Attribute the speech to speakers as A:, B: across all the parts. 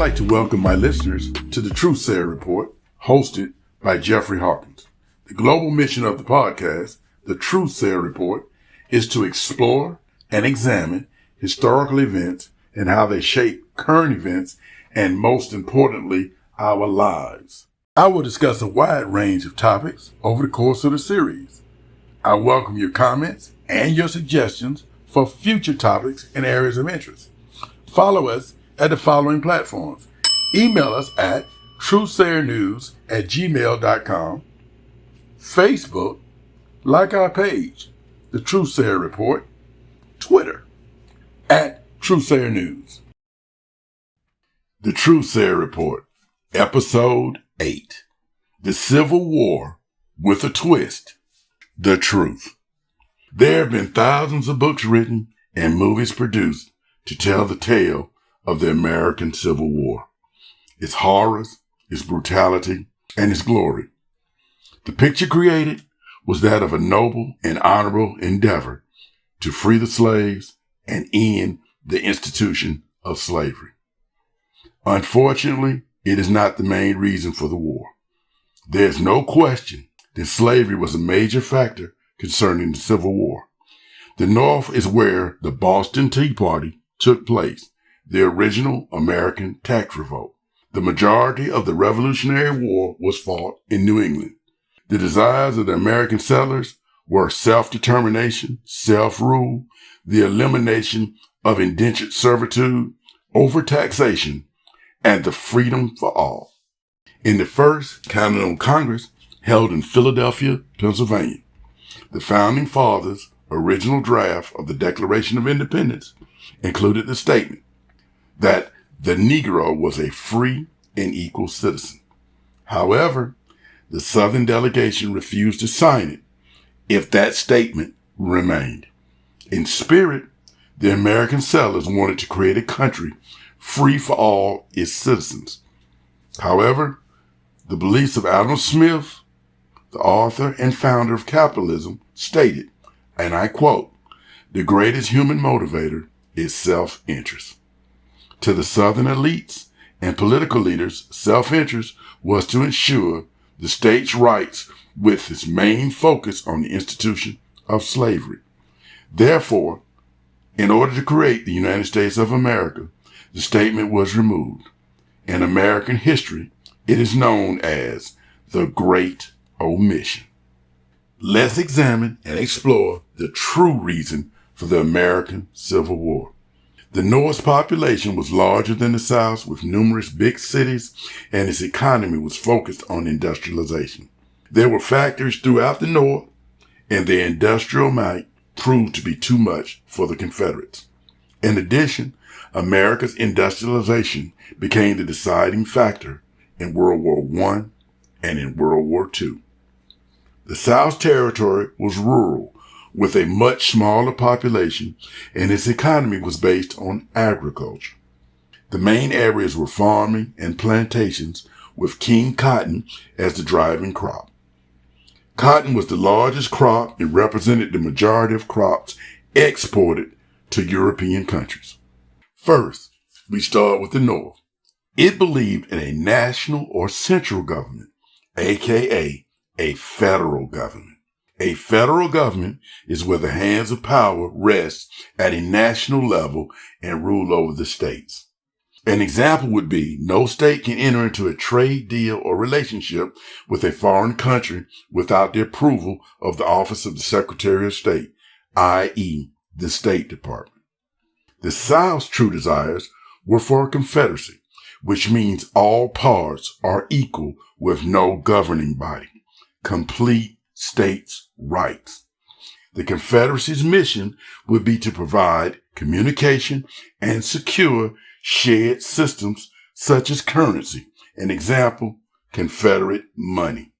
A: like to welcome my listeners to the TRUTHSAYER Report, hosted by Jeffrey Hawkins. The global mission of the podcast, the TRUTHSAYER Report, is to explore and examine historical events and how they shape current events and, most importantly, our lives. I will discuss a wide range of topics over the course of the series. I welcome your comments and your suggestions for future topics and areas of interest. Follow us at the following platforms. Email us at truthsayernews@gmail.com. Facebook, like our page, The TRUTHSAYER Report. Twitter, @TruthSayer News. The TRUTHSAYER Report, Episode 8. The Civil War with a Twist. The Truth. There have been thousands of books written and movies produced to tell the tale of the American Civil War, its horrors, its brutality, and its glory. The picture created was that of a noble and honorable endeavor to free the slaves and end the institution of slavery. Unfortunately, it is not the main reason for the war. There is no question that slavery was a major factor concerning the Civil War. The North is where the Boston Tea Party took place, the original American tax revolt. The majority of the Revolutionary War was fought in New England. The desires of the American settlers were self-determination, self-rule, the elimination of indentured servitude, overtaxation, and the freedom for all. In the first Continental Congress held in Philadelphia, Pennsylvania, the Founding Fathers' original draft of the Declaration of Independence included the statement that the Negro was a free and equal citizen. However, the Southern delegation refused to sign it if that statement remained. In spirit, the American settlers wanted to create a country free for all its citizens. However, the beliefs of Adam Smith, the author and founder of capitalism, stated, and I quote, "The greatest human motivator is self-interest." To the Southern elites and political leaders, self-interest was to ensure the state's rights with its main focus on the institution of slavery. Therefore, in order to create the United States of America, the statement was removed. In American history, it is known as the Great Omission. Let's examine and explore the true reason for the American Civil War. The North's population was larger than the South's, with numerous big cities, and its economy was focused on industrialization. There were factories throughout the North, and their industrial might proved to be too much for the Confederates. In addition, America's industrialization became the deciding factor in World War I and in World War II. The South's territory was rural, with a much smaller population, and its economy was based on agriculture. The main areas were farming and plantations, with king cotton as the driving crop. Cotton was the largest crop and represented the majority of crops exported to European countries. First, we start with the North. It believed in a national or central government, aka a federal government. A federal government is where the hands of power rest at a national level and rule over the states. An example would be no state can enter into a trade deal or relationship with a foreign country without the approval of the Office of the Secretary of State, i.e., the State Department. The South's true desires were for a confederacy, which means all parts are equal with no governing body, complete states' rights. The Confederacy's mission would be to provide communication and secure shared systems such as currency, an example, Confederate money.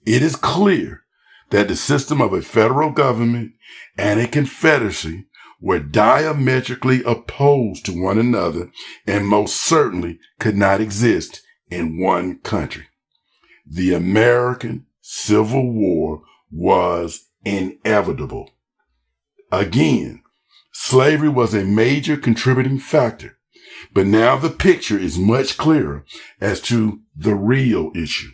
A: It is clear that the system of a federal government and a confederacy were diametrically opposed to one another and most certainly could not exist in one country. The American Civil War was inevitable. Again, slavery was a major contributing factor, But now the picture is much clearer as to the real issue.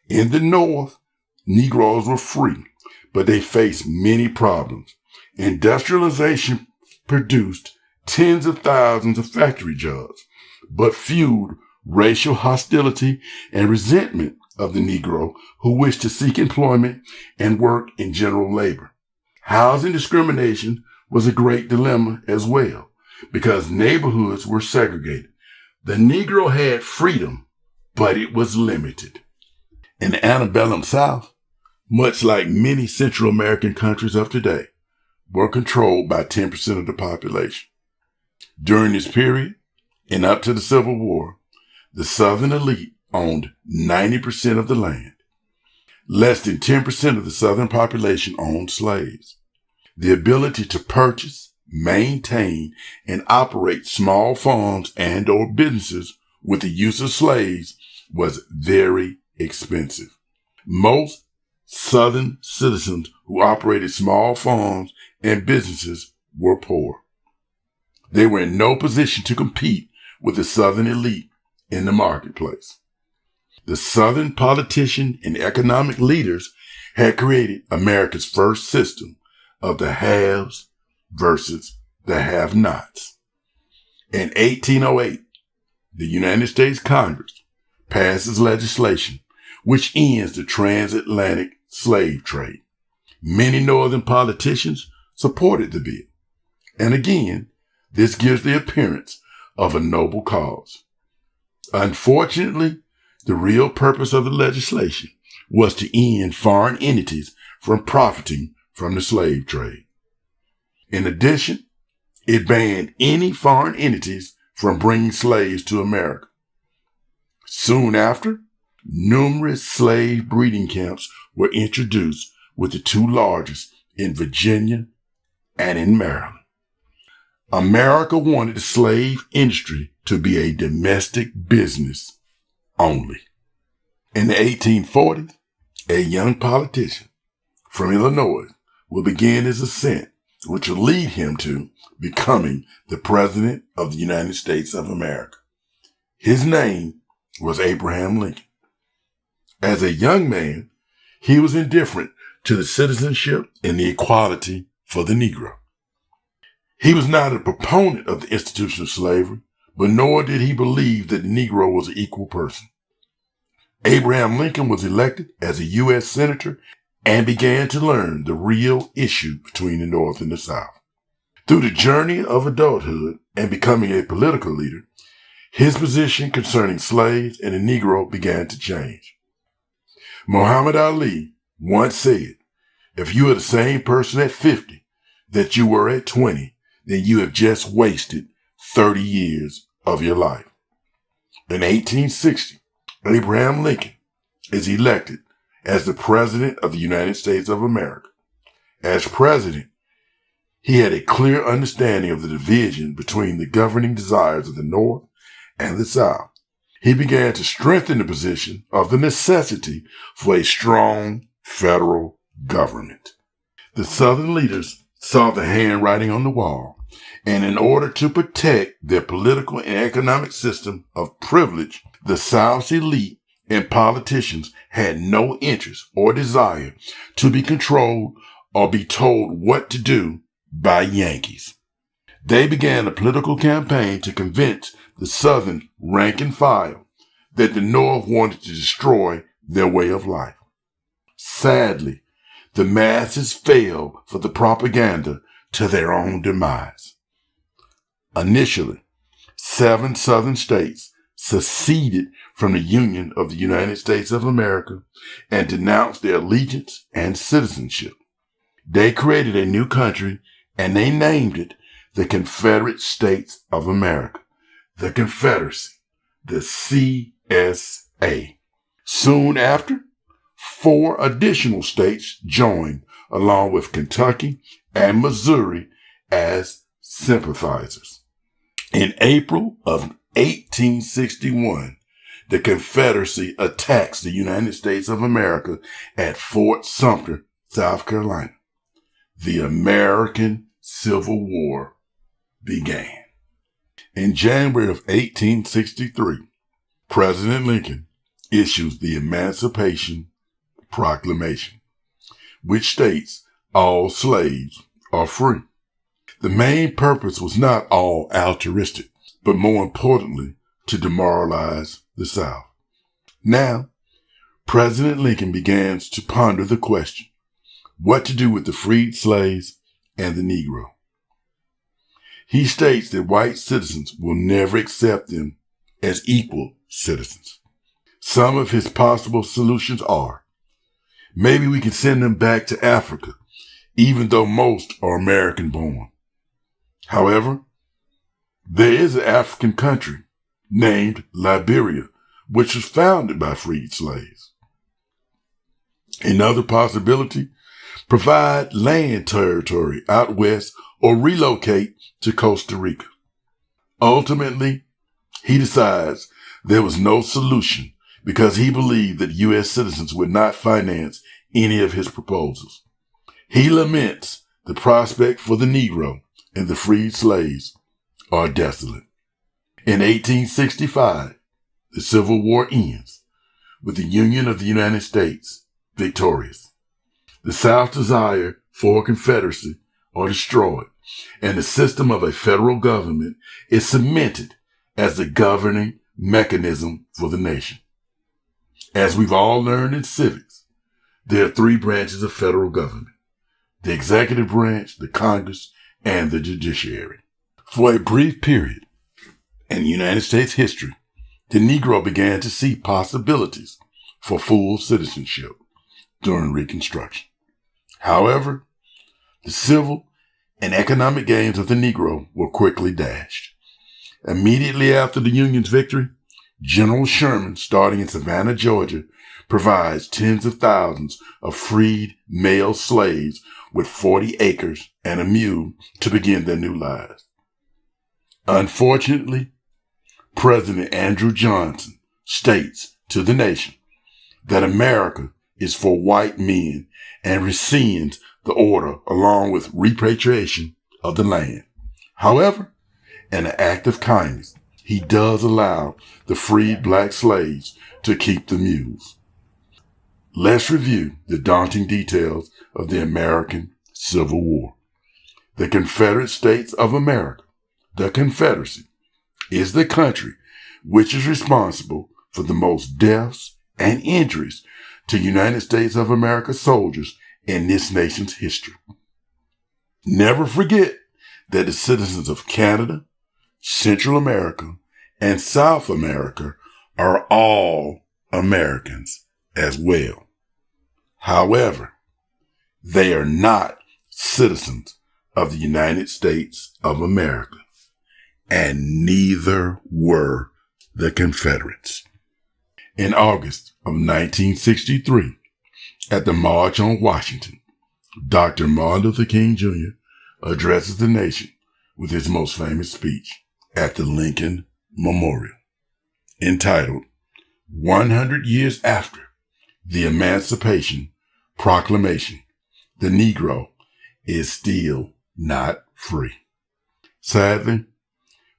A: In the North, Negroes were free, but they faced many problems. Industrialization produced tens of thousands of factory jobs, but fueled racial hostility and resentment of the Negro who wished to seek employment and work in general labor. Housing discrimination was a great dilemma as well, because neighborhoods were segregated. The Negro had freedom, but it was limited. In the antebellum South, much like many Central American countries of today, were controlled by 10% of the population. During this period, and up to the Civil War, the Southern elite owned 90% of the land. Less than 10% of the Southern population owned slaves. The ability to purchase, maintain, and operate small farms and or businesses with the use of slaves was very expensive. Most Southern citizens who operated small farms and businesses were poor. They were in no position to compete with the Southern elite in the marketplace. The Southern politicians and economic leaders had created America's first system of the haves versus the have-nots. In 1808, the United States Congress passes legislation which ends the transatlantic slave trade. Many Northern politicians supported the bill. And again, this gives the appearance of a noble cause. Unfortunately, the real purpose of the legislation was to end foreign entities from profiting from the slave trade. In addition, it banned any foreign entities from bringing slaves to America. Soon after, numerous slave breeding camps were introduced, with the two largest in Virginia and in Maryland. America wanted the slave industry to be a domestic business only. In the 1840s, a young politician from Illinois will begin his ascent, which will lead him to becoming the President of the United States of America. His name was Abraham Lincoln. As a young man, he was indifferent to the citizenship and the equality for the Negro. He was not a proponent of the institution of slavery, but nor did he believe that the Negro was an equal person. Abraham Lincoln was elected as a U.S. Senator and began to learn the real issue between the North and the South. Through the journey of adulthood and becoming a political leader, his position concerning slaves and the Negro began to change. Muhammad Ali once said, "If you are the same person at 50 that you were at 20, then you have just wasted 30 years of your life." In 1860, Abraham Lincoln is elected as the President of the United States of America. As President, he had a clear understanding of the division between the governing desires of the North and the South. He began to strengthen the position of the necessity for a strong federal government. The Southern leaders saw the handwriting on the wall, and in order to protect their political and economic system of privilege, the South's elite and politicians had no interest or desire to be controlled or be told what to do by Yankees. They began a political campaign to convince the Southern rank and file that the North wanted to destroy their way of life. Sadly, the masses fell for the propaganda to their own demise. Initially, 7 Southern states seceded from the Union of the United States of America and denounced their allegiance and citizenship. They created a new country and they named it the Confederate States of America, the Confederacy, the CSA. Soon after, 4 additional states joined, along with Kentucky and Missouri, as sympathizers. In April of 1861, the Confederacy attacks the United States of America at Fort Sumter, South Carolina. The American Civil War began. In January of 1863, President Lincoln issues the Emancipation Proclamation, which states all slaves are free. The main purpose was not all altruistic, but more importantly, to demoralize the South. Now, President Lincoln begins to ponder the question, what to do with the freed slaves and the Negro. He states that white citizens will never accept them as equal citizens. Some of his possible solutions are, maybe we can send them back to Africa, even though most are American born. However, there is an African country named Liberia, which was founded by freed slaves. Another possibility, provide land territory out west or relocate to Costa Rica. Ultimately, he decides there was no solution because he believed that U.S. citizens would not finance any of his proposals. He laments the prospect for the Negro and the freed slaves are desolate. In 1865, the Civil War ends with the Union of the United States victorious. The South's desire for a Confederacy are destroyed, and the system of a federal government is cemented as the governing mechanism for the nation. As we've all learned in civics, there are three branches of federal government: the executive branch, the Congress, and the judiciary. For a brief period in United States history, the Negro began to see possibilities for full citizenship during Reconstruction. However, the civil and economic gains of the Negro were quickly dashed. Immediately after the Union's victory, General Sherman, starting in Savannah, Georgia, provides tens of thousands of freed male slaves with 40 acres and a mule to begin their new lives. Unfortunately, President Andrew Johnson states to the nation that America is for white men and rescinds the order along with repatriation of the land. However, in an act of kindness, he does allow the freed black slaves to keep the mules. Let's review the daunting details of the American Civil War. The Confederate States of America, the Confederacy, is the country which is responsible for the most deaths and injuries to United States of America soldiers in this nation's history. Never forget that the citizens of Canada, Central America, and South America are all Americans as well. However, they are not citizens of the United States of America, and neither were the Confederates. In August of 1963, at the March on Washington, Dr. Martin Luther King Jr. addresses the nation with his most famous speech at the Lincoln Memorial, entitled 100 Years After the Emancipation Proclamation, the Negro is still not free. Sadly,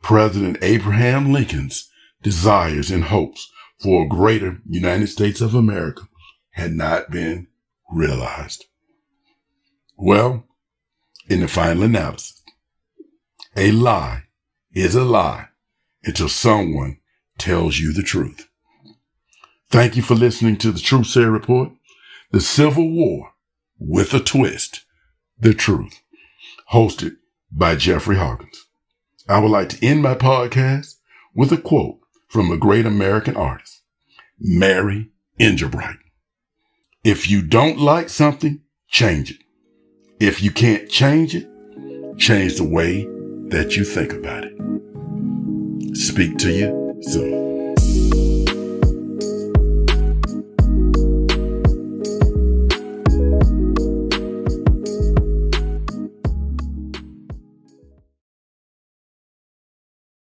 A: President Abraham Lincoln's desires and hopes for a greater United States of America had not been realized. Well, in the final analysis, a lie is a lie until someone tells you the truth. Thank you for listening to the TRUTHSAYER Report, the Civil War with a Twist, the Truth, hosted by Jeffrey Hawkins. I would like to end my podcast with a quote from a great American artist, Mary Ingebrigtsen. If you don't like something, change it. If you can't change it, change the way that you think about it. Speak to you soon.